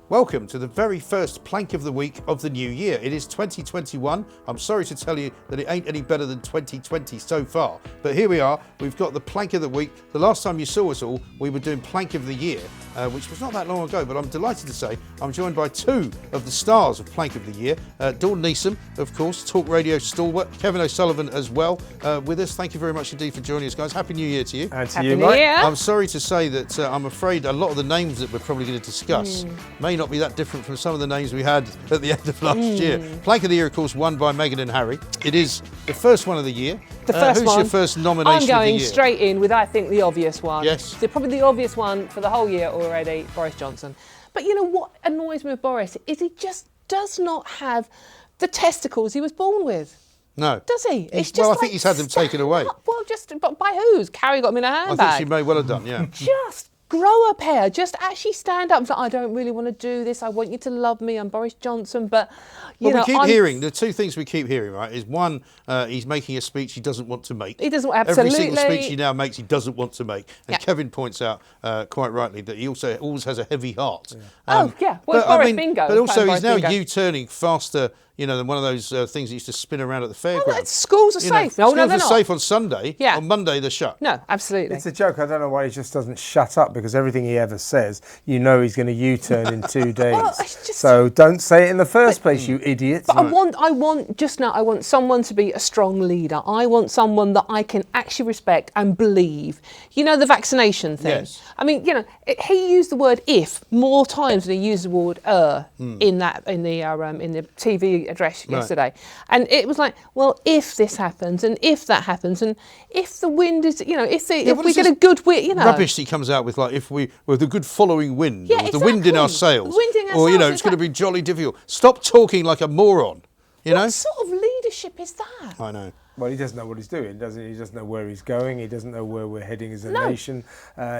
Welcome to the very first Plank of the Week of the new year. It is 2021. I'm sorry to tell you that it ain't any better than 2020 so far. But here we are. We've got the Plank of the Week. The last time you saw us all, we were doing Plank of the Year, which was not that long ago. But I'm delighted to say I'm joined by two of the stars of Plank of the Year. Dawn Neesom, of course, talk radio stalwart. Kevin O'Sullivan as well with us. Thank you very much indeed for joining us, guys. Happy New Year to you. And to Happy you, New Mike. Year. I'm sorry to say that I'm afraid a lot of the names that we're probably going to discuss may not be that different from some of the names we had at the end of last year. Plank of the Year, of course, won by Meghan and Harry. It is the first one of the year. The first who's one. your first nomination I'm of the going year? straight in with, I think, the obvious one. Yes. So probably the obvious one for the whole year already, Boris Johnson. But you know what annoys me with Boris is he just does not have the testicles he was born with. No. Does he? It's just well, I like think he's had them taken away. Well, but by whose? Carrie got them in a handbag. I think she may well have done, yeah. Just grow a pair. Just actually stand up and say, I don't really want to do this. I want you to love me. I'm Boris Johnson. But, you know, we keep hearing, the two things we keep hearing, right, is one, he's making a speech he doesn't want to make. He doesn't, absolutely. Every single speech he now makes, he doesn't want to make. And Yeah. Kevin points out, quite rightly, that he also always has a heavy heart. Well, but, Boris Bingo. But also, playing he's Boris now Bingo. U-turning faster, you know, than one of those things that used to spin around at the fairgrounds. Schools are safe. No, schools they're are not. safe on Sunday. Yeah. On Monday, they're shut. No, absolutely. It's a joke. I don't know why he just doesn't shut up, because everything he ever says, you know he's going to U-turn in 2 days. Well, it's just- So don't say it in the first place, you idiot. But I want someone to be a strong leader. I want someone that I can actually respect and believe. You know, the vaccination thing. Yes. I mean, you know, he used the word "if" more times than he used the word in the TV address yesterday. And it was like, well, if this happens, and if that happens, and if the wind is, you know, if we get a good wind, you know. Rubbish he comes out with, like, if we with a good following wind, Yeah, or the wind in our exactly. sails, The wind in our or you know, sails, it's going to be jolly difficult. Stop talking like a moron. You know. What sort of leadership is that? I know. Well, he doesn't know what he's doing, does he? He doesn't know where he's going. He doesn't know where we're heading as a No. nation.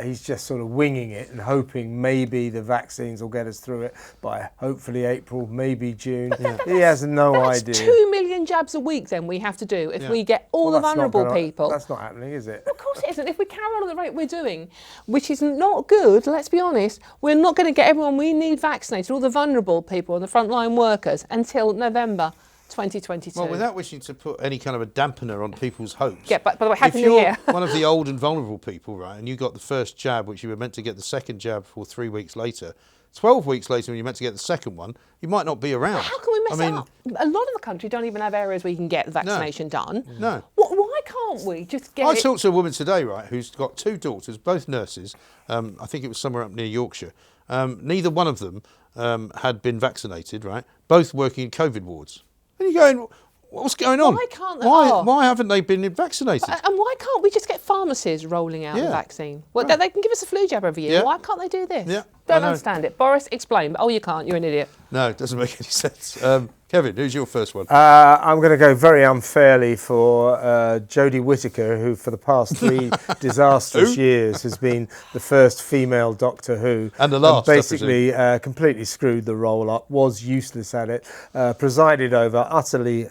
He's just sort of winging it and hoping maybe the vaccines will get us through it by hopefully April, maybe June. He has no That's idea. 2 million jabs a week then we have to do if we get all the Well, that's not vulnerable gonna- people. That's not happening, is it? Of course it isn't. If we carry on at the rate we're doing, which is not good, let's be honest, we're not going to get everyone we need vaccinated, all the vulnerable people and the frontline workers, until November 2022. Well, without wishing to put any kind of a dampener on people's hopes. Yeah, but by the way, Happy if New you're Year. one of the old and vulnerable people, right, and you got the first jab, which you were meant to get the second jab for 3 weeks later, 12 weeks later when you're meant to get the second one, you might not be around. How can we mess it up? A lot of the country don't even have areas where you can get the vaccination done. No. Why can't we just get I it? talked to a woman today, right, who's got two daughters, both nurses. I think it was somewhere up near Yorkshire. Neither one of them had been vaccinated, right? Both working in COVID wards. And you're going, what's going on? Why can't they? Why haven't they been vaccinated? And why can't we just get pharmacies rolling out the vaccine? Well, they can give us a flu jab every year. Yeah. Why can't they do this? Yeah, I Don't know. understand it. Boris, explain. Oh, you can't. You're an idiot. No, it doesn't make any sense. Kevin, who's your first one? I'm going to go very unfairly for Jodie Whittaker, who for the past 3 disastrous years has been the first female Doctor Who. And the last, I basically completely screwed the role up, was useless at it, presided over utterly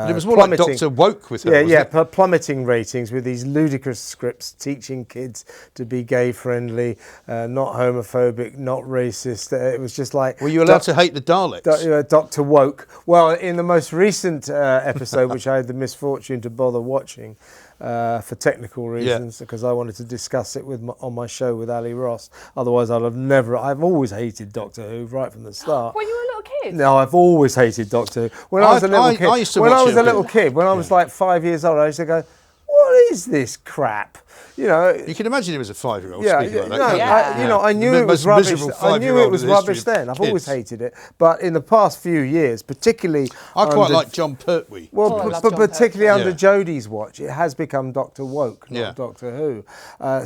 it was more like Dr. Woke with her, wasn't it? plummeting ratings with these ludicrous scripts teaching kids to be gay-friendly, not homophobic, not racist. It was just like... Were you allowed to hate the Daleks? Dr. Woke. Well, in the most recent episode, which I had the misfortune to bother watching for technical reasons, because I wanted to discuss it on my show with Ali Ross. Otherwise, I've always hated Doctor Who right from the start. When you were a little kid? No, I've always hated Doctor Who. When I was a little kid, I used to watch it a bit. when I was like 5 years old, I used to go, what is this crap? You know, You can imagine him as a 5-year-old yeah, speaking like that. no, can't you? I knew The it was most rubbish. miserable I knew 5-year-old it was in the history rubbish of then. I've always kids. hated it, but in the past few years, particularly, I quite under- like John Pertwee. Well, I love but John particularly under Yeah. Jodie's watch, it has become Doctor Woke, not Yeah. Doctor Who.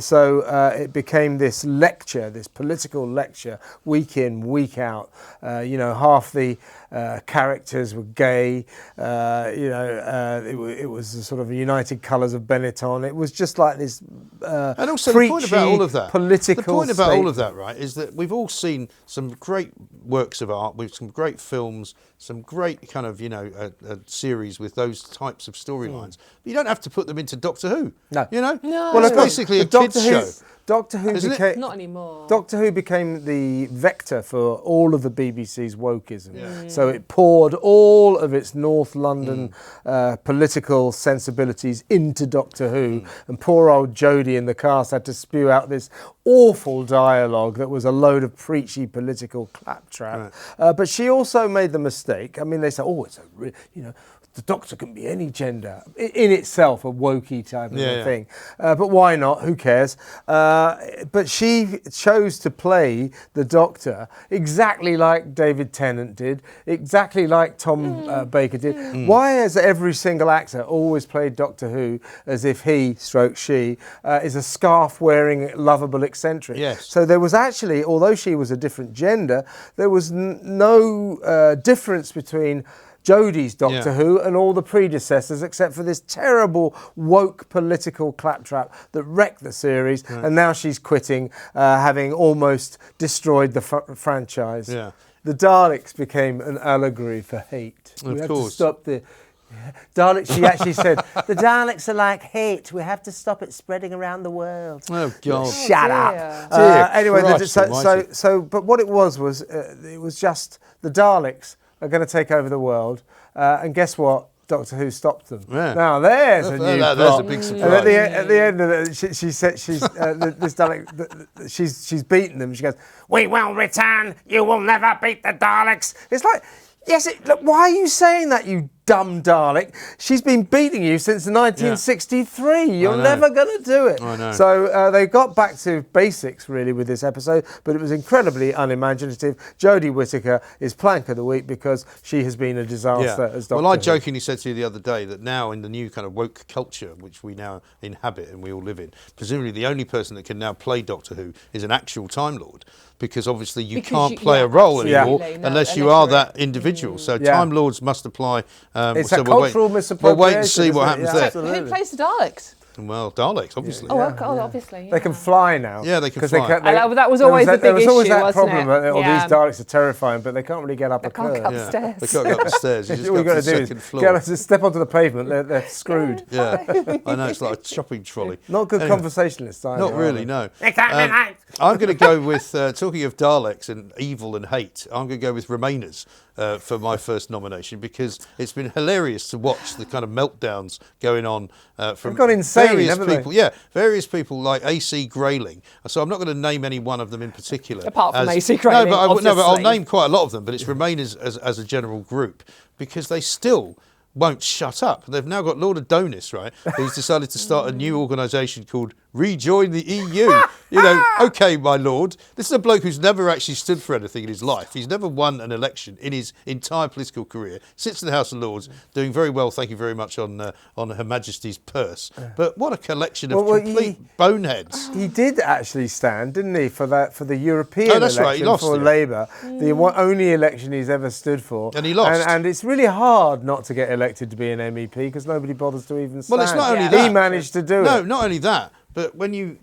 So it became this lecture, this political lecture, week in, week out. Half the characters were gay. It was the sort of United Colours of Benetton. It was just like this And also the point about all of that, political the point about all of statement. that, right, is that we've all seen some great works of art with some great films, some great kind of series with those types of storylines. But you don't have to put them into Doctor Who. No. No. Well, it's basically a kids show. Doctor Who Isn't it? became Not anymore. Doctor Who became the vector for all of the BBC's wokeism. Yeah. So it poured all of its North London political sensibilities into Doctor Who, and poor old Jodie in the cast had to spew out this awful dialogue that was a load of preachy political claptrap. Right. But she also made the mistake. I mean, they say, "Oh, the Doctor can be any gender." In itself, a wokey type of a thing. But why not? Who cares? But she chose to play the Doctor exactly like David Tennant did, exactly like Tom Baker did. Why has every single actor always played Doctor Who as if he, stroke she, is a scarf-wearing, lovable eccentric? Yes. So there was actually, although she was a different gender, there was no difference between Jodie's Doctor Who and all the predecessors, except for this terrible woke political claptrap that wrecked the series, and now she's quitting, having almost destroyed the franchise. Yeah. The Daleks became an allegory for hate. We had to stop the Daleks. She actually said, "The Daleks are like hate. We have to stop it spreading around the world." Oh God! Shut up. Anyway, but what it was it was just the Daleks are going to take over the world, and guess what? Doctor Who stopped them. Yeah. Now there's a new plot. There's a big surprise. And at the end of it, she said this Dalek, she's beaten them. She goes, "We will return. You will never beat the Daleks." It's like, yes. Look, why are you saying that, you dumb Dalek? She's been beating you since 1963. You're never going to do it. I know. So they got back to basics, really, with this episode, but it was incredibly unimaginative. Jodie Whittaker is Plank of the Week because she has been a disaster as Doctor Well, I Who. jokingly said to you the other day that now in the new kind of woke culture, which we now inhabit and we all live in, presumably the only person that can now play Doctor Who is an actual Time Lord, because obviously you can't play a role anymore unless you are that individual. So Time Lords must apply. It's a cultural misappropriation. We'll wait and see what happens there. Who plays the Daleks? Well, Daleks, obviously. Obviously. They can fly now. Yeah, they can fly. That was always the big issue, There was always that wasn't problem it? that these Daleks are terrifying, but they can't really get up a curve. They can't go upstairs. They can't go up the stairs. You just All go you've to got the to do second is floor. just step onto the pavement. They're screwed. Yeah, I know, it's like a shopping trolley. Not good conversationalists either. Not really, no. I'm going to go with, talking of Daleks and evil and hate, I'm going to go with Remainers for my first nomination, because it's been hilarious to watch the kind of meltdowns going on from They've gone insane, various haven't people. they? Yeah, various people like AC Grayling. So I'm not going to name any one of them in particular. Apart from AC Grayling, but I'll obviously. name quite a lot of them, but it's Remainers as a general group, because they still won't shut up. They've now got Lord Adonis, right, who's decided to start a new organisation called Rejoin the EU. Okay, my lord. This is a bloke who's never actually stood for anything in his life. He's never won an election in his entire political career. Sits in the House of Lords, doing very well, thank you very much, on Her Majesty's purse. But what a collection of complete boneheads. He did actually stand, didn't he, for the European election right, he lost, for Labour, the only election he's ever stood for. And he lost. And it's really hard not to get elected to be an MEP because nobody bothers to even stand. Well, it's not only that. He managed to do it. No, not only that. But when you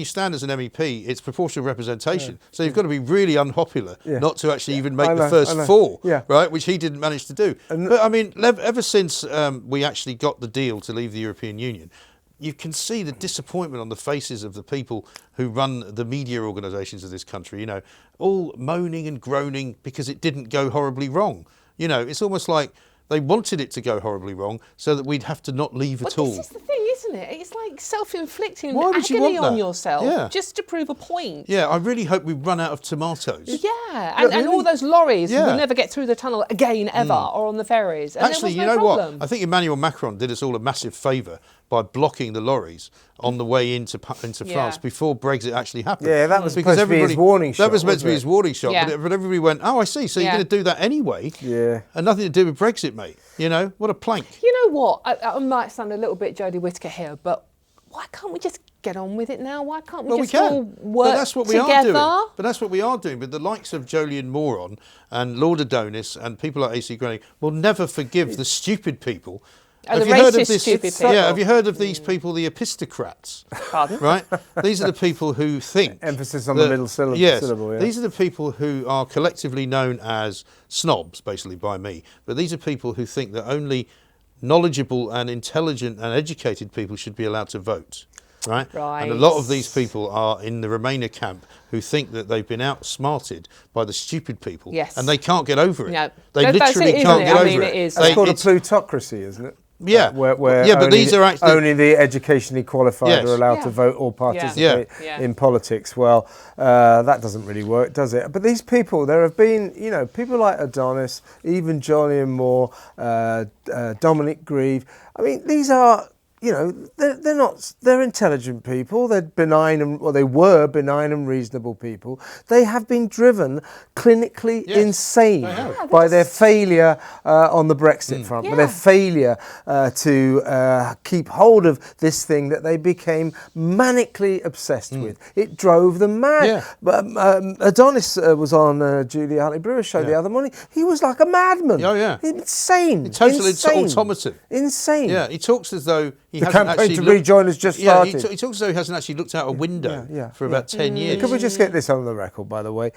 stand as an MEP, it's proportional representation. So you've got to be really unpopular not to actually even make the first four, right? Which he didn't manage to do. But I mean, ever since we actually got the deal to leave the European Union, you can see the disappointment on the faces of the people who run the media organisations of this country. All moaning and groaning because it didn't go horribly wrong. It's almost like they wanted it to go horribly wrong so that we'd have to not leave at all. This is the thing, isn't it? It's like self-inflicting Why would you agony want on that? yourself just to prove a point. Yeah, I really hope we run out of tomatoes. Yeah, and all those lorries will never get through the tunnel again, ever, or on the ferries. And Actually, there was no problem. what? I think Emmanuel Macron did us all a massive favour by blocking the lorries on the way into France before Brexit actually happened. Yeah, that was supposed to be his warning shot. That was meant to be wasn't his warning shot, Yeah. but everybody went, oh, I see, so you're going to do that anyway? Yeah. And nothing to do with Brexit, mate. What a plank. You know what? I might sound a little bit Jodie Whittaker here, but why can't we just get on with it now? Why can't we just all work but that's what we together? are doing. But that's what we are doing. But the likes of Jolyon Moron and Lord Adonis and people like AC Grayling will never forgive the stupid people And the you heard of racist, this? stupid people. Yeah, have you heard of these people, the epistocrats? Pardon? Right? These are the people who think. Emphasis on the middle syllable. Yes, syllable, yeah. these are the people who are collectively known as snobs, basically by me. But these are people who think that only knowledgeable and intelligent and educated people should be allowed to vote. Right? And a lot of these people are in the Remainer camp who think that they've been outsmarted by the stupid people. Yes. And they can't get over it. No. They That's literally it, can't isn't it? get I over mean, it. it is. That's called a It's- plutocracy, isn't it? Yeah. Where Yeah, but only these are actually- only the educationally qualified Yes. are allowed Yeah. to vote or participate Yeah. in politics. Well, that doesn't really work, does it? But these people, there have been, people like Adonis, even Jolyon Moore, Dominic Grieve. I mean, these are. They're not. They're intelligent people. They're they were benign and reasonable people. They have been driven clinically insane by their failure on the Brexit front, by their failure to keep hold of this thing that they became manically obsessed with. It drove them mad. Yeah. But Adonis was on Julia Hartley-Brewer's show the other morning. He was like a madman. Oh, yeah. Insane. Totally insane. automaton. Insane. Yeah, he talks as though he The hasn't campaign actually to rejoin has just started. Yeah, he talks as though he hasn't actually looked out a window for about 10 years. Could we just get this on the record, by the way?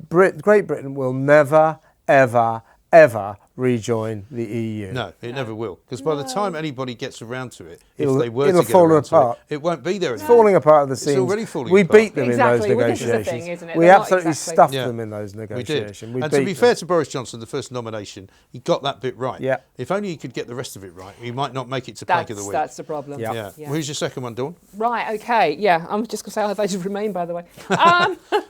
Great Britain will never, ever, ever rejoin the EU. No, it never will. Because by the time anybody gets around to it, It'll- if they were to it'll get fall around apart. to it, it won't be there It's anymore. falling apart at the It's seams. already falling we apart. beat them in those Exactly. Well, this is the negotiations. thing, isn't it? We They're not absolutely exactly- stuffed Yeah. them in those We negotiations. did. We And to beat be them. fair to Boris Johnson, the first nomination, he got that bit right. Yeah. If only he could get the rest of it right, he might not make it to Plank of the Week. That's the problem. Yeah. Yeah. Who's your second one, Dawn? Right, okay, yeah. I'm just going to say I voted Remain, by the way.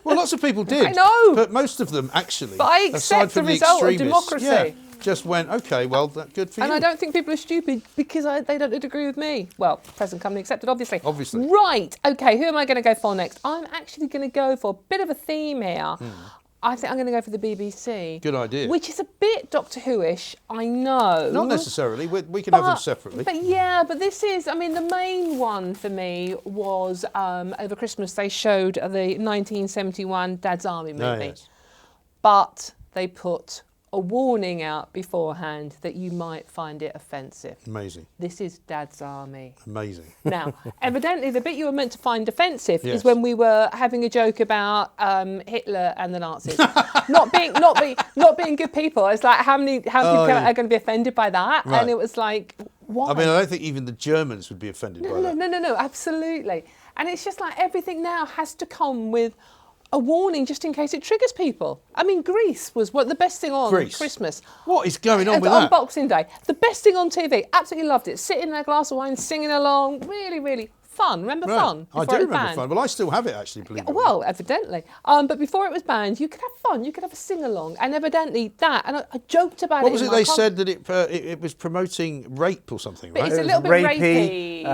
Well, lots of people did. I know. But most of them actually. But I aside accept from the result of extremists, democracy. just went, okay, well, good for you. And I don't think people are stupid because they don't agree with me. Well, present company accepted, obviously. Obviously. Right, okay, who am I going to go for next? I'm actually going to go for a bit of a theme here. I think I'm going to go for the BBC. Good idea. Which is a bit Doctor Who-ish, I know. Not necessarily. We can have them separately. But this is, I mean, the main one for me was over Christmas they showed the 1971 Dad's Army movie. Oh, yes. But they put a warning out beforehand that you might find it offensive. Amazing. This is Dad's Army. Amazing. Now, evidently, the bit you were meant to find offensive Yes. is when we were having a joke about Hitler and the Nazis not being good people. It's like how many people are going to be offended by that? Right. And it was like, why? I mean, I don't think even the Germans would be offended by that. No, absolutely. And it's just like everything now has to come with a warning just in case it triggers people. I mean, Grease was the best thing on Grease. Christmas. What is going on with On that? Boxing Day. The best thing on TV. Absolutely loved it. Sitting in a glass of wine, singing along. Really, really fun. Remember Right. Fun? I Before do it was remember banned? Fun. Well, I still have it, actually, believe it or not. Well, evidently. But before it was banned, you could have fun. You could have a sing-along. And evidently that, and I joked about it. What was in it my they said that it was promoting rape or something, But right? it's a little bit rapey.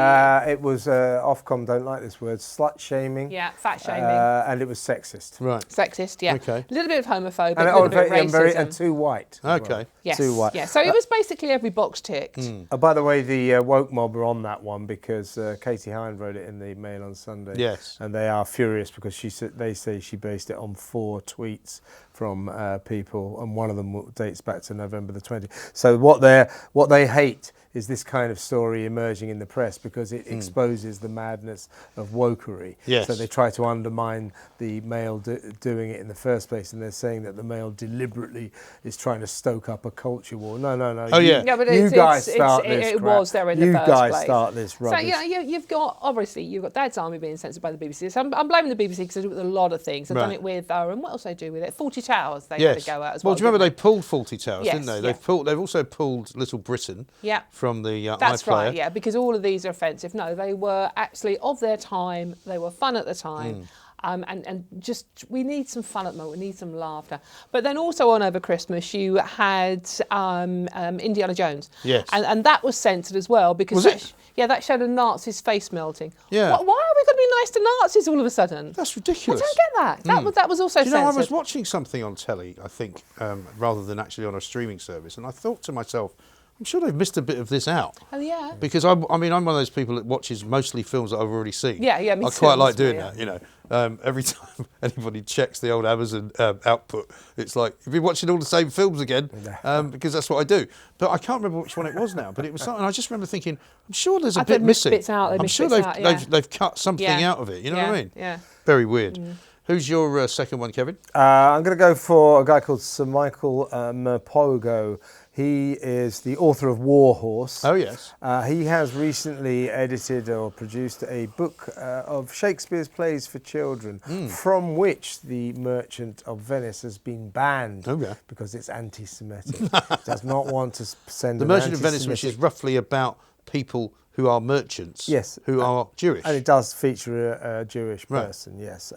It was Ofcom don't like this word. Slut shaming. Yeah, fat shaming. And it was sexist. Right. Sexist, yeah. Okay. A little bit of homophobic, And, a little bit of racism. and too white. as Okay. well. Yes. Too white. Yeah. So it was basically every box ticked. By the way, the woke mob are on that one because Katie Hine wrote it in the Mail on Sunday. Yes. And they are furious because they say she based it on 4 tweets from people, and one of them dates back to November the 20th. So what they hate is this kind of story emerging in the press because it exposes the madness of wokery. Yes. So they try to undermine the Mail doing it in the first place, and they're saying that the Mail deliberately is trying to stoke up a culture war. No. Oh, yeah. Yeah, but You it's, guys it's, start it's, this it crap. was there in the You first guys place. start this rubbish. So you've got Dad's Army being censored by the BBC. So I'm blaming the BBC because they do it with a lot of things. They've done Right. it with and what else they do with it? 40 Towers they had Yes. to go out as well. Do you remember they didn't pulled Faulty Towers, Yes, didn't they? yeah. They've also pulled Little Britain Yeah. from the That's iPlayer. right, yeah, because all of these are offensive. No, they were actually of their time. They were fun at the time. And just, we need some fun at the moment. We need some laughter. But then also on over Christmas, you had Indiana Jones. Yes. And that was censored as well because Was it? that showed a Nazi's face melting. Yeah. Why are we going to be nice to Nazis all of a sudden? That's I ridiculous. don't get that. That was also Do you know, I censored. was watching something on telly, I think, rather than actually on a streaming service, and I thought to myself, I'm sure they've missed a bit of this out. Oh yeah. Because I'm one of those people that watches mostly films that I've already seen. Yeah, me I too, quite like doing yeah. that, you know. Every time anybody checks the old Amazon output, it's like, you've been watching all the same films again, because that's what I do. But I can't remember which one it was now, but it was something, I just remember thinking, I'm sure there's a bit missing. Bits out, I'm sure they've cut something out of it, you know what I mean? Yeah. Very weird. Who's your second one, Kevin? I'm going to go for a guy called Sir Michael Merpogo. He is the author of War Horse. Oh, yes. He has recently edited or produced a book of Shakespeare's plays for children, from which The Merchant of Venice has been banned because it's anti-Semitic. It does not want to send The Merchant of Venice, which is roughly about people who are merchants, who are Jewish. And it does feature a Jewish person, yes.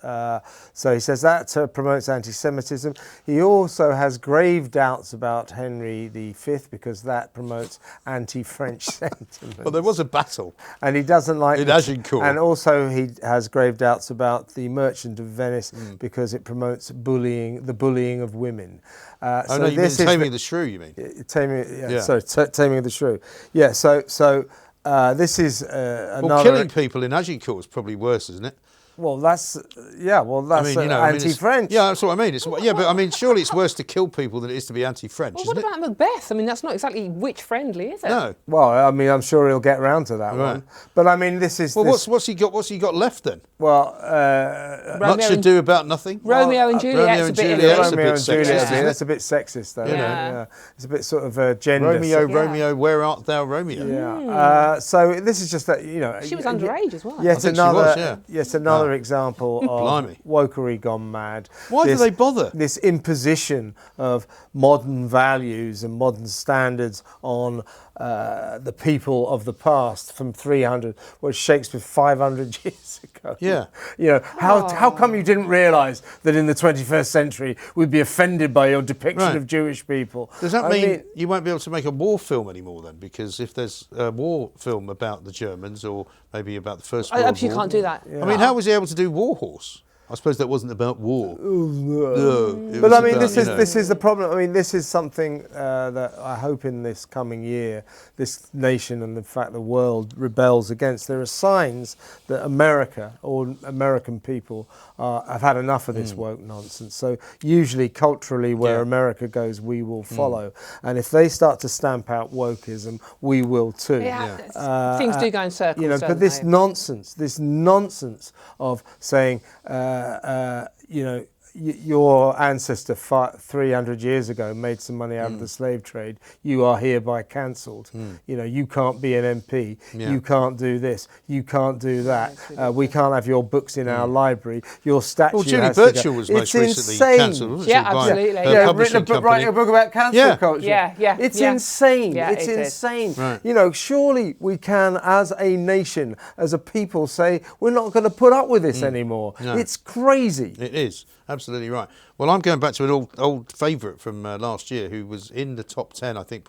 So he says that promotes anti-Semitism. He also has grave doubts about Henry V because that promotes anti-French sentiments. Well, there was a battle. And he doesn't like... In Agincourt. And also he has grave doubts about The Merchant of Venice because it promotes the bullying of women. Oh, no, you mean Taming of the Shrew, you mean? Taming of the Shrew. Yeah, so this is another... Well, killing people in Agincourt is probably worse, isn't it? Well, that's anti-French. Yeah, that's what I mean. But I mean, surely it's worse to kill people than it is to be anti-French, Well, isn't what about Macbeth? I mean, that's not exactly witch-friendly, is it? No. Well, I mean, I'm sure he'll get round to that one. But I mean, this is... Well, what's he got? What's he got left then? Well, Much ado about nothing. Romeo and Juliet's a bit sexist. That's a bit sexist, though. Yeah. It's a bit sort of gender. Romeo, where art thou, Romeo? Yeah. So this is just that, you know... She was underage as well. Yet another example of wokery gone mad. Why do they bother? This imposition of modern values and modern standards on the people of the past from 300, was Shakespeare 500 years ago. Yeah. You know, how come you didn't realise that in the 21st century we'd be offended by your depiction of Jewish people? Does that mean you won't be able to make a war film anymore then? Because if there's a war film about the Germans or maybe about the First World War... You can't do that. I mean, how was he able to do War Horse? I suppose that wasn't about war. But I mean, this is the problem. I mean, this is something that I hope in this coming year, this nation and the fact the world rebels against. There are signs that America or American people have had enough of this woke nonsense. So usually, culturally, where America goes, we will follow. And if they start to stamp out wokeism, we will too. Things do go in circles. You know, but this nonsense of saying. You know, your ancestor 300 years ago made some money out of the slave trade. You are hereby cancelled. You know, you can't be an MP. You can't do this. You can't do that. We can't have your books in our library. Your statue. Well, Julie has Birchall to go. was most recently cancelled, wasn't she? By Absolutely. Writing a book about cancel culture. It's insane. Yeah, it's insane. Right. You know, surely we can, as a nation, as a people, say we're not going to put up with this anymore. No. It's crazy. It is. Absolutely right. Well, I'm going back to an old favourite from last year who was in the top 10, I think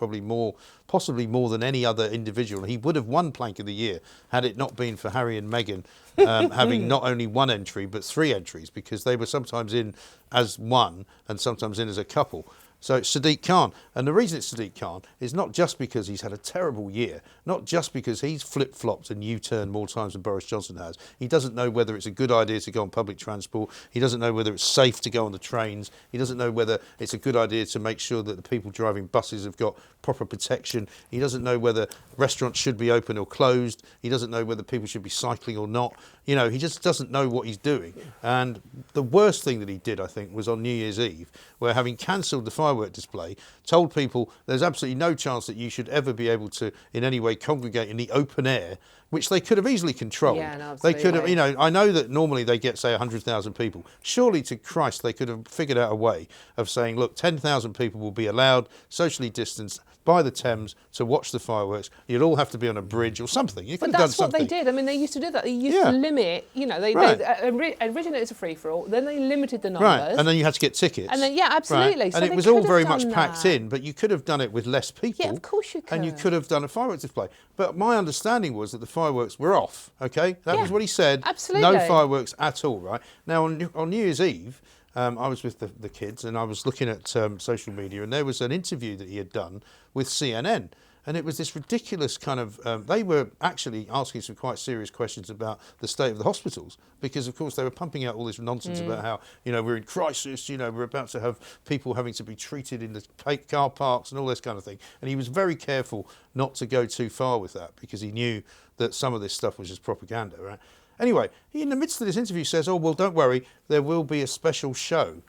possibly more than any other individual. He would have won Plank of the Year had it not been for Harry and Meghan having not only one entry but 3 entries, because they were sometimes in as one and sometimes in as a couple. So it's Sadiq Khan. And the reason it's Sadiq Khan is not just because he's had a terrible year, not just because he's flip-flopped and U-turned more times than Boris Johnson has. He doesn't know whether it's a good idea to go on public transport. He doesn't know whether it's safe to go on the trains. He doesn't know whether it's a good idea to make sure that the people driving buses have got proper protection. He doesn't know whether restaurants should be open or closed. He doesn't know whether people should be cycling or not. You know, he just doesn't know what he's doing. And the worst thing that he did, I think, was on New Year's Eve, where having cancelled the firework display, told people there's absolutely no chance that you should ever be able to in any way congregate in the open air, which they could have easily controlled. Yeah, no, they could have, you know, I know that normally they get, say, 100,000 people. Surely to Christ, they could have figured out a way of saying, look, 10,000 people will be allowed, socially distanced, by the Thames to watch the fireworks. You'd all have to be on a bridge or something. You could have done something. But that's what they did. I mean, they used to do that. They used to limit, you know, they originally it's a free-for-all, then they limited the numbers. Right, and then you had to get tickets. And then, absolutely. Right. So and it was all very much packed in, but you could have done it with less people. Yeah, of course you could. And you could have done a fireworks display. But my understanding was that the fireworks were off, okay? That was what he said. Absolutely. No fireworks at all, right? Now, on New Year's Eve, I was with the kids and I was looking at social media, and there was an interview that he had done with CNN. And it was this ridiculous kind of, they were actually asking some quite serious questions about the state of the hospitals, because of course they were pumping out all this nonsense about how, we're in crisis, we're about to have people having to be treated in the car parks and all this kind of thing. And he was very careful not to go too far with that, because he knew that some of this stuff was just propaganda, right? Anyway, he in the midst of this interview says, oh, well, don't worry, there will be a special show.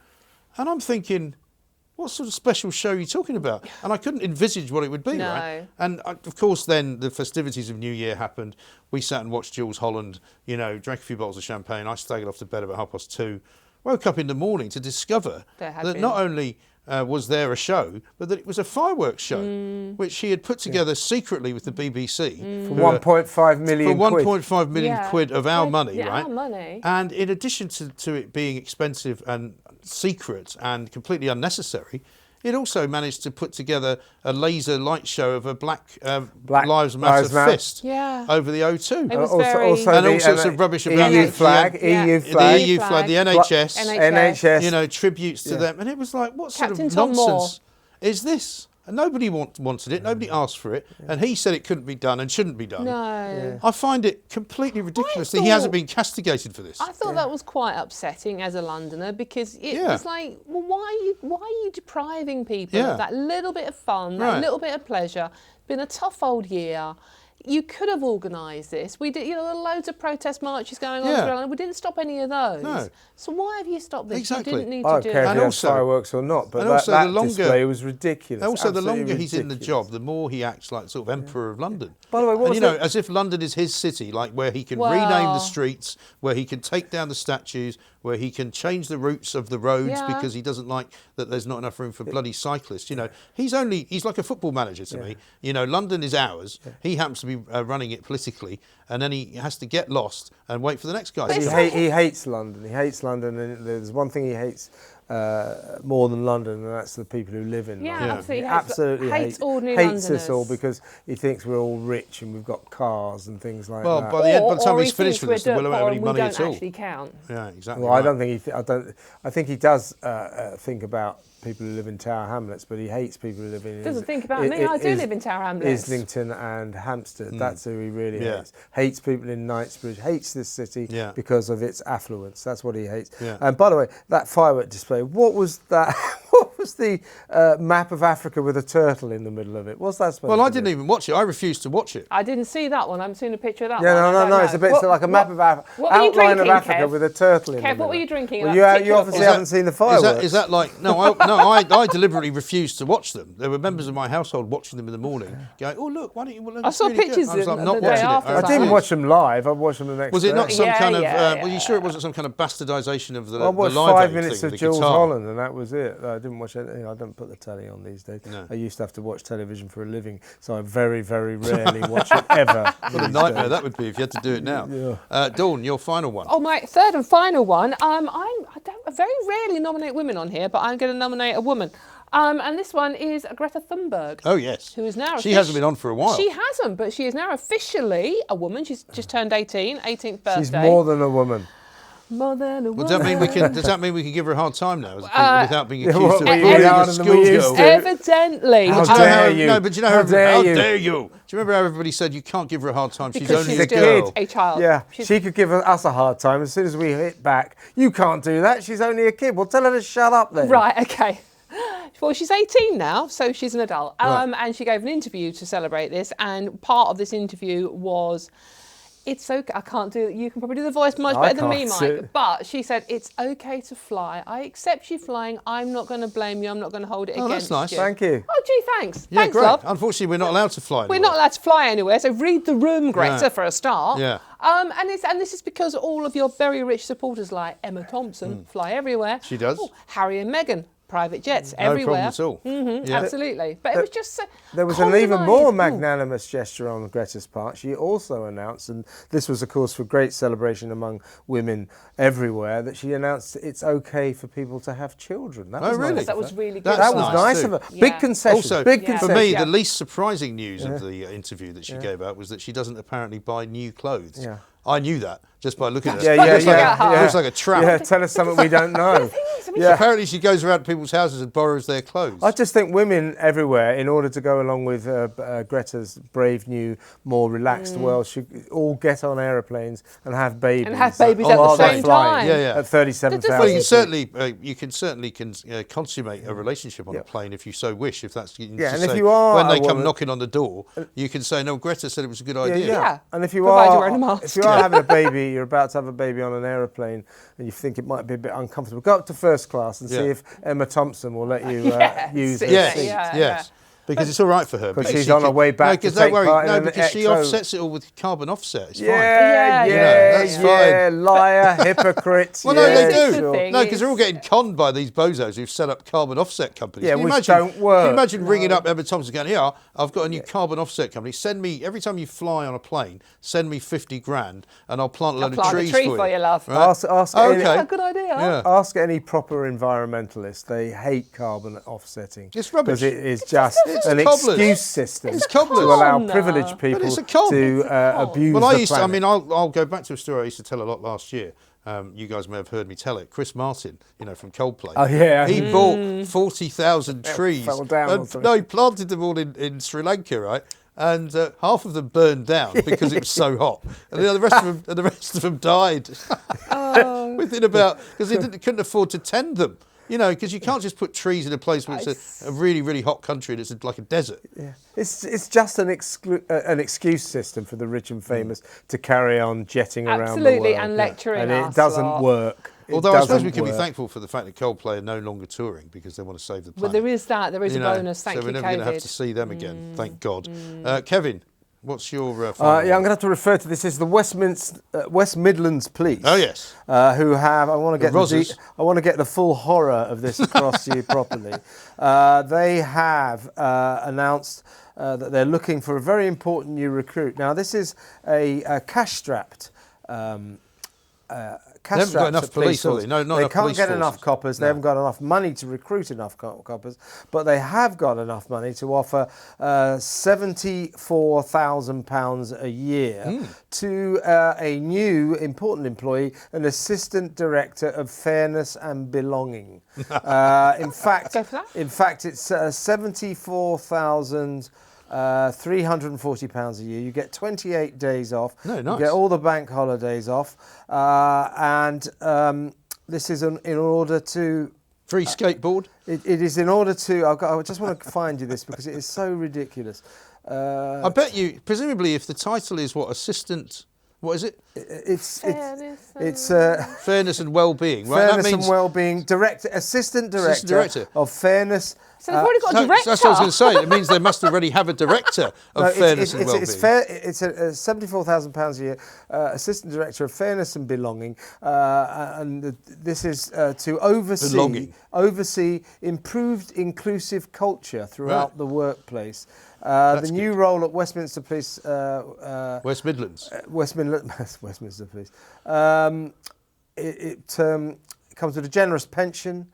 And I'm thinking, what sort of special show are you talking about? And I couldn't envisage what it would be, right? And of course, then the festivities of New Year happened. We sat and watched Jules Holland, drank a few bottles of champagne. I staggered off to bed about 2:30. Woke up in the morning to discover that not only was there a show, but that it was a fireworks show, which he had put together secretly with the BBC. For 1.5 million for 1.5 million quid of our money, right? Our money. And in addition to it being expensive and secret and completely unnecessary, it also managed to put together a laser light show of a Black Lives Matter fist over the O2. It was all sorts of rubbish about EU flag, the EU flag, the NHS, tributes to them. And it was like, what sort of nonsense is this? And nobody wanted it, nobody asked for it, and he said it couldn't be done and shouldn't be done. No. I find it completely ridiculous that he hasn't been castigated for this. I thought that was quite upsetting as a Londoner, because it was like, well, why are you depriving people of that little bit of fun, that little bit of pleasure? It's been a tough old year. You could have organised this. We did, there were loads of protest marches going on throughout London. We didn't stop any of those. No. So why have you stopped this? Exactly. You didn't need I to don't do care it. if And he also- had fireworks or not, but and that, also that the longer- display was ridiculous. Also, the Absolutely longer he's in the ridiculous. job, the more he acts like sort of Emperor of London. By the way, what and was as if London is his city, like where he can rename the streets, where he can take down the statues, where he can change the routes of the roads because he doesn't like that there's not enough room for bloody cyclists. He's like a football manager to me. London is ours. He happens to be running it politically, and then he has to get lost and wait for the next guy. He hates London. He hates London, and there's one thing he hates more than London, and that's the people who live in London. Absolutely. He absolutely hates ordinary hates us Londoners. all because he thinks we're all rich and we've got cars and things like Well, that. by the time Or he's he finished thinks with us, we're we won't have any money don't at all. actually count. Yeah, exactly. Well, I don't think I think he does think about people who live in Tower Hamlets, but he hates people who live in. Doesn't think about me. I do live in Tower Hamlets. Islington and Hampstead. That's who he really hates. Hates people in Knightsbridge. Hates this city because of its affluence. That's what he hates. Yeah. And by the way, that firework display. What was that? What was the map of Africa with a turtle in the middle of it? What's that supposed to be? Well, I didn't even watch it. I refused to watch it. I didn't see that one. I haven't seen a picture of that one. No. It's a bit like a map of Africa, outline of Africa with a turtle in the Kev, middle. what were you drinking? Well, you obviously haven't seen the fireworks. Is that like no? I deliberately refused to watch them. There were members of my household watching them in the morning, going, "Oh look, why don't you?" Well, I saw pictures I was like, the not day watching after. it. I didn't watch them live. I watched them the next day. Was it not some kind of? yeah. Were you sure it wasn't some kind of bastardisation of the I watched live 5 aid minutes thing of with the Jules guitar? Holland, and that was it. I didn't watch anything. I don't put the telly on these days. No. I used to have to watch television for a living, so I very, very rarely watch it ever. What a nightmare that would be if you had to do it now. Dawn, your final one. Oh, my third and final one. I very rarely nominate women on here, but I'm going to nominate a woman. And this one is Greta Thunberg. Oh, yes. Who is now... She hasn't been on for a while. She hasn't, but she is now officially a woman. She's just turned 18, 18th birthday. She's more than a woman. More than a woman. Does that mean we can give her a hard time now, without being accused of what, being a harder than we used schoolgirl? to? Evidently. How dare you? No, but do you know How dare you? dare you? Do you remember how everybody said you can't give her a hard time? She's Because only she's a girl. a child. Yeah, she could give us a hard time as soon as we hit back. You can't do that. She's only a kid. Well, tell her to shut up then. Right, okay. Well, she's 18 now, so she's an adult. Right. And she gave an interview to celebrate this, and part of this interview was, it's okay, I can't do it, you can probably do the voice much better than me, Mike, but she said, it's okay to fly. I accept you flying, I'm not going to blame you, I'm not going to hold it against that's nice. you. Thank you. Oh, gee, thanks. Yeah, Thanks, great. love. Unfortunately, we're not allowed to fly We're anywhere. not allowed to fly anywhere, so read the room, Greta, for a start. Yeah. And this is because all of your very rich supporters like Emma Thompson fly everywhere. She does. Oh, Harry and Meghan, private jets No everywhere. problem at all. Yeah. Absolutely. But it was just so There was an even more condemned. magnanimous gesture on Greta's part. She also announced, and this was, of course, for great celebration among women everywhere, that she announced it's okay for people to have children. That was really? nice That of was her. really good. That's That was nice nice too. of her. Yeah. Big concession. Also, big Yeah. for concession. me, Yeah. the least surprising news of the interview that she gave out was that she doesn't apparently buy new clothes. Yeah. I knew that just by looking at Yeah, it. yeah, Looks like yeah. looks like a trap. Yeah, tell us something we don't know. The thing is, Yeah. Apparently she goes around to people's houses and borrows their clothes. I just think women everywhere, in order to go along with Greta's brave new, more relaxed world, should all get on aeroplanes and have babies. And have babies at while the they're same flying time. Yeah. At 37,000. Well, you can certainly consummate a relationship on a plane if you so wish. If that's And if you are when they a come woman, knocking on the door, you can say, "No, Greta said it was a good idea." Yeah. And if you Provided are you're wearing a mask. if you are having a baby, you're about to have a baby on an aeroplane, and you think it might be a bit uncomfortable, go up to first class and see if Emma Thompson will let you use her Yes, seat. yes. Because it's all right for her. Because she's on her way back to take part in an because she exo. offsets it all with carbon offset. It's fine. That's fine. Liar, hypocrite. Well, no, they This is do. the thing, No, because they're all getting conned by these bozos who've set up carbon offset companies. Yeah, Can you which imagine, don't work. Can you imagine ringing up Emma Thompson going, "Here, I've got a new carbon offset company. Send me, every time you fly on a plane, send me 50 grand and I'll plant a load of trees for you, love. Right? Ask Okay. any, That's a good idea. Yeah. ask any proper environmentalist. They hate carbon offsetting. It's rubbish. Because it is just an cobblers. excuse system It's to cobblers. allow Con. privileged people it's a con. to It's a con. abuse Well, the I used to, planet. I'll go back to a story I used to tell a lot last year. You guys may have heard me tell it. Chris Martin, from Coldplay. Oh, yeah. He bought 40,000 trees. fell down or and, something. no, he planted them all in Sri Lanka, right? And half of them burned down because it was so hot, and the rest of them died within about, because he couldn't afford to tend them. Because you can't just put trees in a place where it's a really, really hot country and it's like a desert. Yeah. It's just an excuse system for the rich and famous to carry on jetting around the world. Absolutely, and lecturing and us it doesn't lot. work. Although I suppose we can be thankful for the fact that Coldplay are no longer touring because they want to save the Well, planet. there is that. There is a bonus. Thank so you, we're never going to have COVID. to see them again. Thank God. Kevin, what's your final I'm one? going to have to refer to this as the West Midlands Police. Oh, yes. Who have? I want to get Rozzers. I want to get the full horror of this across to you properly. They have announced that they're looking for a very important new recruit. Now, this is a cash-strapped. They haven't got enough police, have they? No, not they enough can't police get enough forces. coppers. They haven't got enough money to recruit enough coppers, but they have got enough money to offer £74,000 a year to a new important employee, an assistant director of fairness and belonging. In fact, Go for that. it's £74,000. £340 a year. You get 28 days off. No, nice. You get all the bank holidays off, and this is in order to. Free skateboard. It is in order to. I just want to find you this because it is so ridiculous. I bet you, presumably, if the title is assistant. What is it? It's Fairness and well-being, right? fairness That means and well-being director, assistant director of fairness. So they've already got a director. That's what I was going to say. It means they must already have a director of fairness and well-being. It's £74,000 a year, assistant director of fairness and belonging, and this is to oversee improved inclusive culture throughout the workplace. The new role at Westminster Police. West Midlands. Westminster Police. It comes with a generous pension.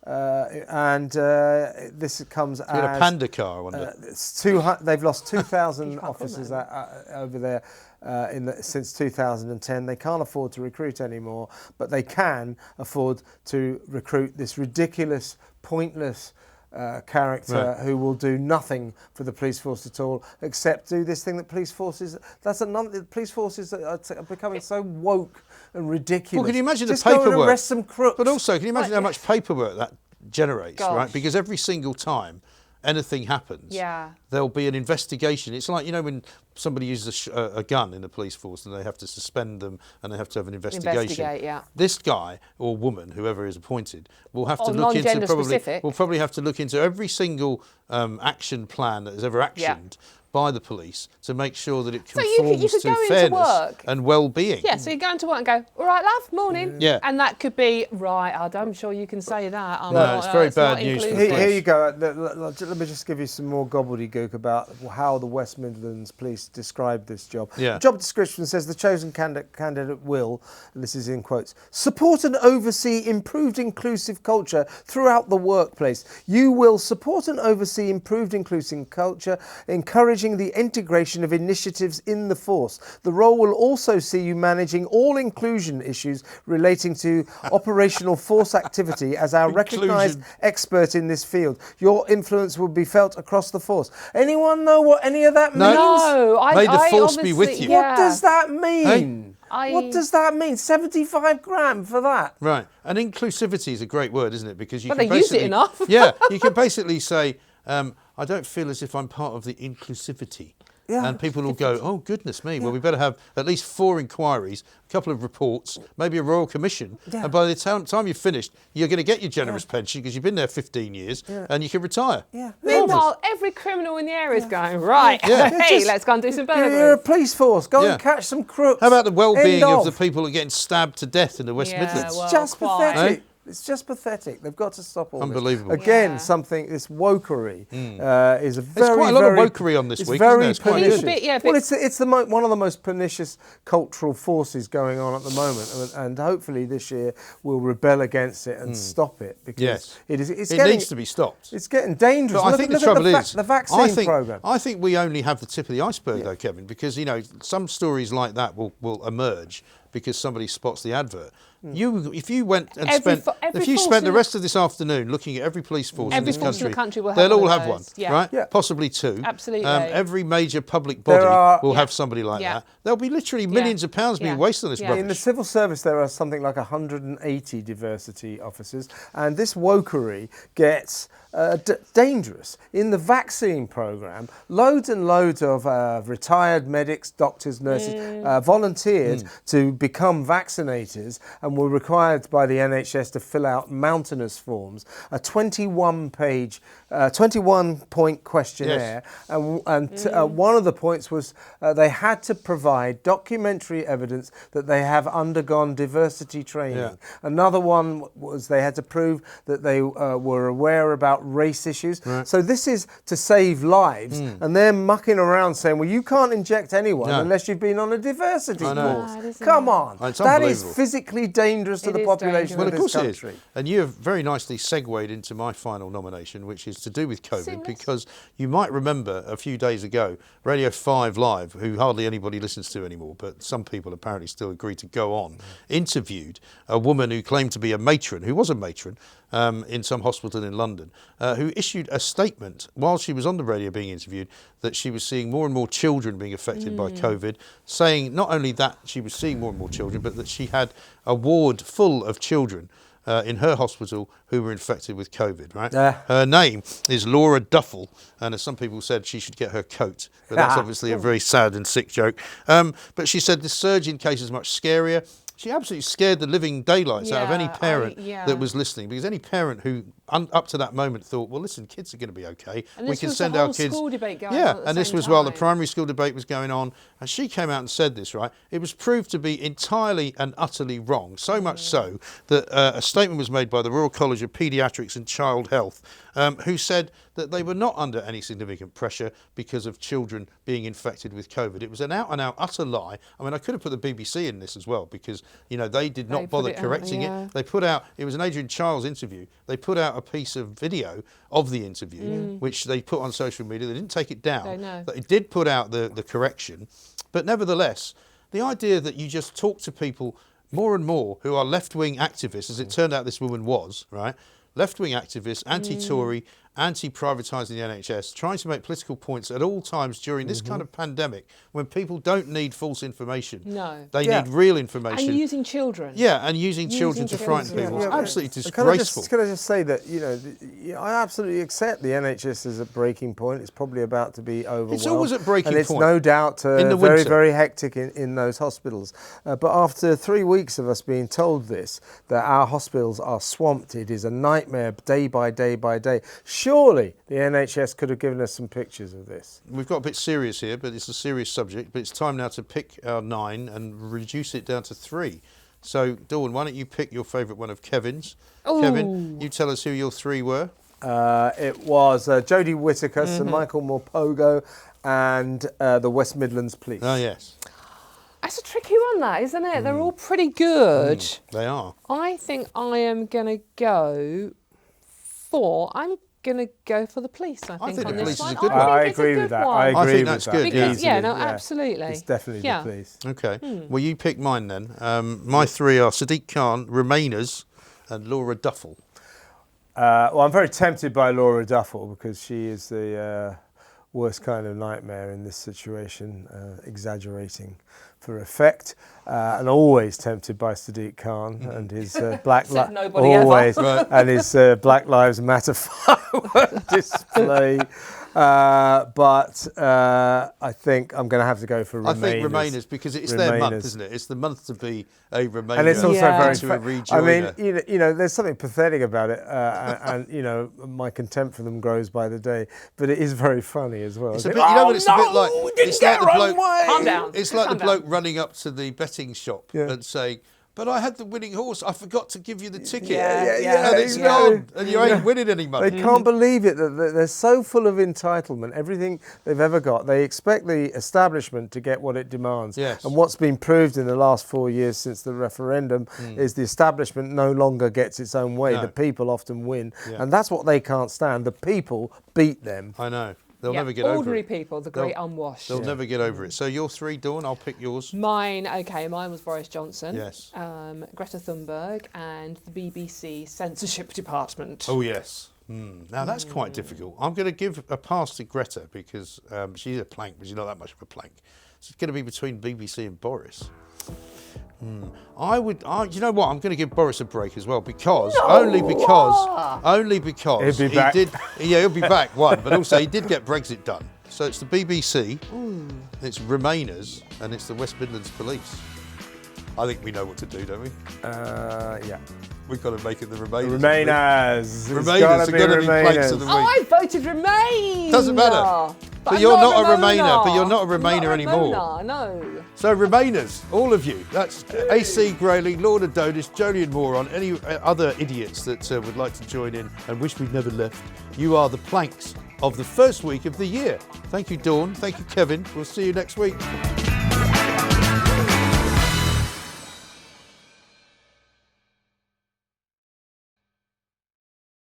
And this comes You had a panda car, I wonder. they've lost 2,000 officers over there since 2010. They can't afford to recruit anymore, but they can afford to recruit this ridiculous, pointless character who will do nothing for the police force at all, except do this thing that police forces. The police forces are becoming so woke and ridiculous. Well, can you imagine Just the paperwork? Go and arrest some crooks. But also, can you imagine how much paperwork that generates, Gosh. right? Because every single time anything happens, there'll be an investigation. It's like, when somebody uses a gun in the police force and they have to suspend them and they have to have an investigation. This guy or woman, whoever is appointed, will have to look into probably have to look into every single action plan that is ever actioned by the police to make sure that it conforms to fairness and well-being. Yeah, so you go into work and go, all right, love, morning. Yeah. And that could be, right, I'm sure you can say that. It's very bad news for the Here you go. Let me just give you some more gobbledygook about how the West Midlands Police describe this job. Yeah. The job description says the chosen candidate will, and this is in quotes, support and oversee improved inclusive culture throughout the workplace. You will support and oversee improved inclusive culture, encouraging managing the integration of initiatives in the force. The role will also see you managing all inclusion issues relating to operational force activity as our recognised expert in this field. Your influence will be felt across the force. Anyone know what any of that means? No, May the force be with you. What does that mean? Hey? What does that mean? 75 grand for that? Right. And inclusivity is a great word, isn't it? Because you But can they use it basically, enough. yeah, you can basically say, I don't feel as if I'm part of the inclusivity. Yeah. And people will go, oh, goodness me. Well, we better have at least 4 inquiries, a couple of reports, maybe a royal commission. Yeah. And by the time you've finished, you're going to get your generous pension because you've been there 15 years and you can retire. Yeah. Meanwhile, every criminal in the area is going, right, Yeah. hey, let's go and do some You're a burglaries. police force. Go and catch some crooks. How about the well-being End of the people who are getting stabbed to death in the West Midlands? well, Just quite. pathetic. It's just pathetic. They've got to stop all Unbelievable. this. Again, Yeah. something, this wokery is a very, There's quite a lot very, of wokery on this it's week, very isn't there? It's quite pernicious. good. Well, it's one of the most pernicious cultural forces going on at the moment, and hopefully this year we'll rebel against it and stop it, because Yes. it needs to be stopped. It's getting dangerous. But I think the trouble is, the vaccine programme. I think we only have the tip of the iceberg, though, Kevin, because some stories like that will emerge because somebody spots the advert. If you went and spent the rest of this afternoon looking at every police force in this country, will have they'll all one of have one, those. Yeah. right? Yeah. Possibly 2. Absolutely. Every major public body will have somebody like that. There'll be literally millions of pounds being wasted on this rubbish. In the civil service, there are something like 180 diversity officers, and this wokery gets dangerous. In the vaccine programme, loads and loads of retired medics, doctors, nurses volunteered to become vaccinators and were required by the NHS to fill out mountainous forms, a 21-point questionnaire, and one of the points was they had to provide documentary evidence that they have undergone diversity training. Yeah. Another one was they had to prove that they were aware about race issues. Right. So this is to save lives, and they're mucking around saying, well, you can't inject anyone unless you've been on a diversity course. Come on. It's that is unbelievable. physically dangerous to It the is population Well, of of this course country. it is. And you have very nicely segued into my final nomination, which is to do with COVID, Seamless. because you might remember a few days ago, Radio 5 Live, who hardly anybody listens to anymore, but some people apparently still agree to go on, interviewed a woman who claimed to be a matron, who was a matron, in some hospital in London, who issued a statement while she was on the radio being interviewed that she was seeing more and more children being affected by COVID, saying not only that she was seeing more and more children, but that she had a ward full of children in her hospital who were infected with COVID, right? Her name is Laura Duffel, and as some people said, she should get her coat. But that's obviously a very sad and sick joke. But she said the surge in cases is much scarier. She absolutely scared the living daylights out of any parent that was listening, because any parent who up to that moment thought, well, listen, kids are going to be okay. And we can send our kids. School debate going yeah, on at and the this same was while the time. primary school debate was going on, and she came out and said this, right? It was proved to be entirely and utterly wrong. So much so that a statement was made by the Royal College of Paediatrics and Child Health, who said that they were not under any significant pressure because of children being infected with COVID. It was an out-and-out utter lie. I mean, I could have put the BBC in this as well, because they did not bother correcting it. They put out, it was an Adrian Chiles interview, they put out a piece of video of the interview, which they put on social media. They didn't take it down. They did put out the correction. But nevertheless, the idea that you just talk to people more and more who are left-wing activists, as it turned out this woman was, right? Left-wing activists, anti-Tory, anti-privatising the NHS, trying to make political points at all times during this kind of pandemic, when people don't need false information. No. They need real information. And using children. Yeah, and using children to frighten people. It's absolutely disgraceful. Can I just say that, I absolutely accept the NHS is at breaking point. It's probably about to be overwhelmed. It's always at breaking point. And it's no doubt in the very, winter. very hectic in those hospitals. But after 3 weeks of us being told this, that our hospitals are swamped, it is a nightmare day by day by day. Surely the NHS could have given us some pictures of this. We've got a bit serious here, but it's a serious subject. But it's time now to pick our 9 and reduce it down to 3. So, Dawn, why don't you pick your favourite one of Kevin's? Ooh. Kevin, you tell us who your 3 were. It was Jodie Whittaker, Sir Michael Morpurgo, and the West Midlands Police. Oh, yes. That's a tricky one, that, isn't it? They're all pretty good. They are. I think I am going to go for... I'm going to go for the police, I think think on the this police is one. a good I one. I think it's a agree good with that. one. I agree I think with that's that. good, yeah. Because, yeah, no, Easily, absolutely. It's definitely Yeah. the police. Okay. Well, you pick mine then. My three are Sadiq Khan, Remainers, and Laura Duffel. Well, I'm very tempted by Laura Duffel because she is the worst kind of nightmare in this situation, exaggerating for effect, and always tempted by Sadiq Khan and his Black Said nobody ever. always and his Black Lives Matter firework display. But I think I'm going to have to go for Remainers. I think Remainers because it's their month, Remainers. isn't it? It's the month to be a Remainer. And it's also Yeah. very. to a I rejoiner. mean, you know, there's something pathetic about it, and you know, my contempt for them grows by the day. But it is very funny as well. It's a bit, you know what it's a bit like? It's like the bloke. Calm down. It's like the Calm bloke down. running up to the betting shop and saying, "But I had the winning horse. I forgot to give you the ticket, Yeah, and it's yeah. gone, and you ain't winning any money." They can't believe it that they're so full of entitlement. Everything they've ever got, they expect the establishment to get what it demands. Yes. And what's been proved in the last 4 years since the referendum is the establishment no longer gets its own way. No. The people often win, Yeah. and that's what they can't stand. The people beat them. I know. They'll Yeah, never get over ordinary it. people, the great unwashed. They'll never get over it. So your three, Dawn. I'll pick yours. Mine was Boris Johnson, Yes. Greta Thunberg, and the BBC censorship department. Oh yes. Now that's quite difficult. I'm going to give a pass to Greta because she's a plank, but she's not that much of a plank. So it's going to be between BBC and Boris. You know what? I'm going to give Boris a break as well because only because He'll be back. he'll be back. One, but also he did get Brexit done. So it's the BBC, it's Remainers, and it's the West Midlands Police. I think we know what to do, don't we? Yeah. We've got to make it the Remainers. Remainers. It's Remainers gotta are going to be planks of the Oh, week. I voted Remain. Doesn't matter. But I'm you're not a Ramona. Remainer. But you're not a I'm Remainer not a anymore. Ramona, no. So Remainers, all of you. That's AC Grayling, Lord Adonis, Jolyon Moron, any other idiots that would like to join in and wish we'd never left. You are the planks of the first week of the year. Thank you, Dawn. Thank you, Kevin. We'll see you next week.